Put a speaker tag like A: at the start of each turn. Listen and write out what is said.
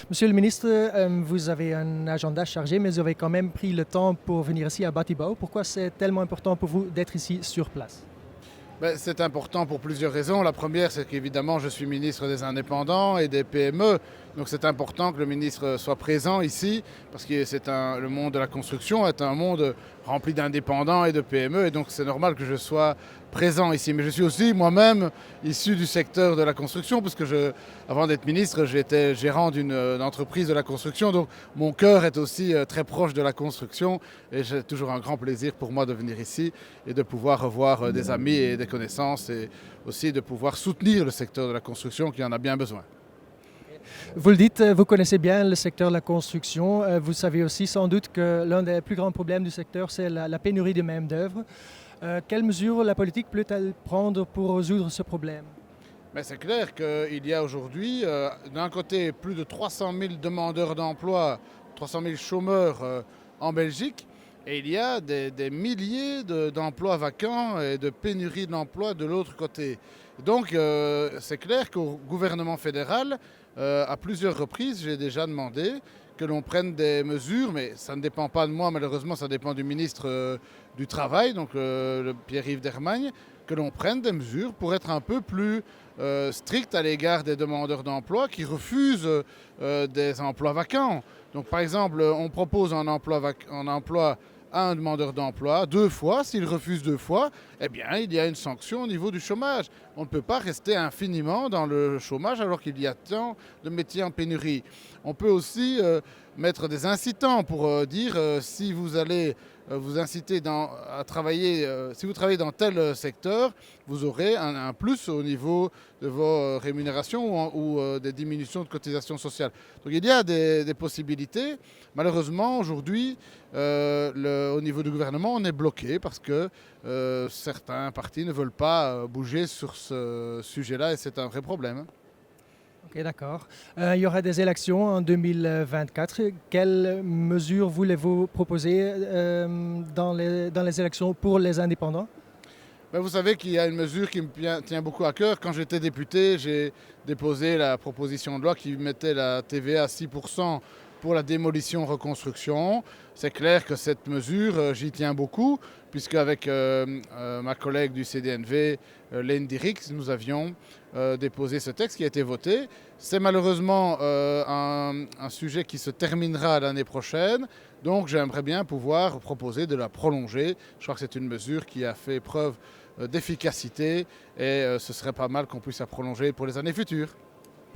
A: Monsieur le ministre, vous avez un agenda chargé, mais vous avez quand même pris le temps pour venir ici à Batibao. Pourquoi c'est tellement important pour vous d'être ici sur place?
B: Ben, c'est important pour plusieurs raisons. La première, c'est qu'évidemment, je suis ministre des indépendants et des PME. Donc c'est important que le ministre soit présent ici, parce que le monde de la construction est un monde rempli d'indépendants et de PME, et donc c'est normal que je sois présent ici. Mais je suis aussi moi-même issu du secteur de la construction, parce que avant d'être ministre, j'étais gérant d'une entreprise de la construction. Donc mon cœur est aussi très proche de la construction, et c'est toujours un grand plaisir pour moi de venir ici et de pouvoir revoir des amis et des connaissances, et aussi de pouvoir soutenir le secteur de la construction qui en a bien besoin.
A: Vous le dites, vous connaissez bien le secteur de la construction. Vous savez aussi sans doute que l'un des plus grands problèmes du secteur, c'est la pénurie de main-d'œuvre. Quelles mesures la politique peut-elle prendre pour résoudre ce problème?
B: Mais c'est clair qu'il y a aujourd'hui, d'un côté, plus de 300 000 demandeurs d'emploi, 300 000 chômeurs en Belgique, et il y a des milliers d'emplois vacants et de pénurie d'emplois de l'autre côté. Donc c'est clair qu'au gouvernement fédéral, à plusieurs reprises, j'ai déjà demandé que l'on prenne des mesures, mais ça ne dépend pas de moi, malheureusement, ça dépend du ministre du Travail, donc le Pierre-Yves Dermagne, que l'on prenne des mesures pour être un peu plus strict à l'égard des demandeurs d'emploi qui refusent des emplois vacants. Donc par exemple, on propose un emploi à un demandeur d'emploi 2 fois. S'il refuse 2 fois, eh bien, il y a une sanction au niveau du chômage. On ne peut pas rester infiniment dans le chômage alors qu'il y a tant de métiers en pénurie. On peut aussi mettre des incitants pour dire si vous allez vous inciter à travailler, si vous travaillez dans tel secteur, vous aurez un plus au niveau de vos rémunérations ou des diminutions de cotisations sociales. Donc il y a des possibilités. Malheureusement, aujourd'hui, au niveau du gouvernement, on est bloqué parce que certains partis ne veulent pas bouger sur ce sujet-là, et c'est un vrai problème.
A: Ok, d'accord. Il y aura des élections en 2024. Quelles mesures voulez-vous proposer dans les élections pour les indépendants?
B: Ben, vous savez qu'il y a une mesure qui me tient beaucoup à cœur. Quand j'étais député, j'ai déposé la proposition de loi qui mettait la TVA à 6% pour la démolition-reconstruction. C'est clair que cette mesure, j'y tiens beaucoup, puisque avec ma collègue du CDNV, Lane Dirix, nous avions déposé ce texte qui a été voté. C'est malheureusement un sujet qui se terminera l'année prochaine, donc j'aimerais bien pouvoir proposer de la prolonger. Je crois que c'est une mesure qui a fait preuve d'efficacité, et ce serait pas mal qu'on puisse la prolonger pour les années futures.